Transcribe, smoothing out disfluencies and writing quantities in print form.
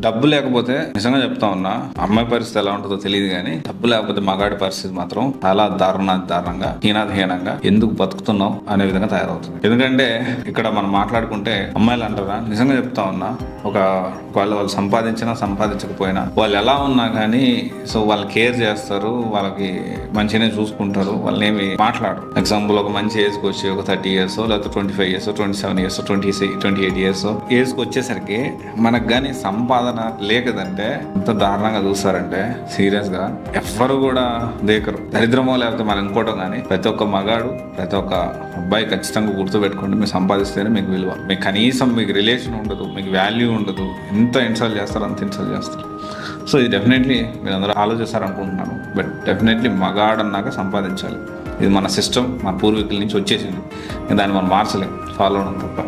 డబ్బు లేకపోతే నిజంగా చెప్తా ఉన్నా, అమ్మాయి పరిస్థితి ఎలా ఉంటుందో తెలియదు కానీ డబ్బు లేకపోతే మగాడి పరిస్థితి మాత్రం చాలా దారుణంగా హీనంగా ఎందుకు బతుకుతున్నావు అనే విధంగా తయారవుతుంది. ఎందుకంటే ఇక్కడ మనం మాట్లాడుకుంటే అమ్మాయిలు అంటారా, నిజంగా చెప్తా ఉన్నా, వాళ్ళు సంపాదించినా సంపాదించకపోయినా వాళ్ళు ఎలా ఉన్నా కానీ వాళ్ళు కేర్ చేస్తారు, వాళ్ళకి మంచిగానే చూసుకుంటారు, వాళ్ళని ఏమి మాట్లాడరు. ఎగ్జాంపుల్ ఒక మంచి ఏజ్కి వచ్చి ఒక 30 years లేకపోతే 25 years 27 years 28 years ఏజ్కి వచ్చేసరికి మనకు కానీ సంపాదన లేకదంటే ఎంత దారుణంగా చూస్తారంటే సీరియస్ గా ఎవ్వరు కూడా దేకరు. దరిద్రమో లేకపోతే మనం ఇంకోటో కానీ ప్రతి ఒక్క మగాడు ప్రతి ఒక్క అబ్బాయి ఖచ్చితంగా గుర్తుపెట్టుకోండి, మీరు సంపాదిస్తేనే మీకు విలువ. మీకు కనీసం మీకు రిలేషన్ ఉండదు, మీకు వాల్యూ ఉండదు. ఎంత ఇన్సల్ట్ చేస్తారు అంత ఇన్సల్ట్ చేస్తారు. సో ఇది డెఫినెట్లీ మీరు అందరూ ఆలోచిస్తారనుకుంటున్నాను. బట్ డెఫినెట్లీ మగాడన్నాక సంపాదించాలి. ఇది మన సిస్టమ్, మన పూర్వీకుల నుంచి వచ్చేసింది. దాన్ని మనం మార్చలేం, ఫాలో అవడం తప్ప.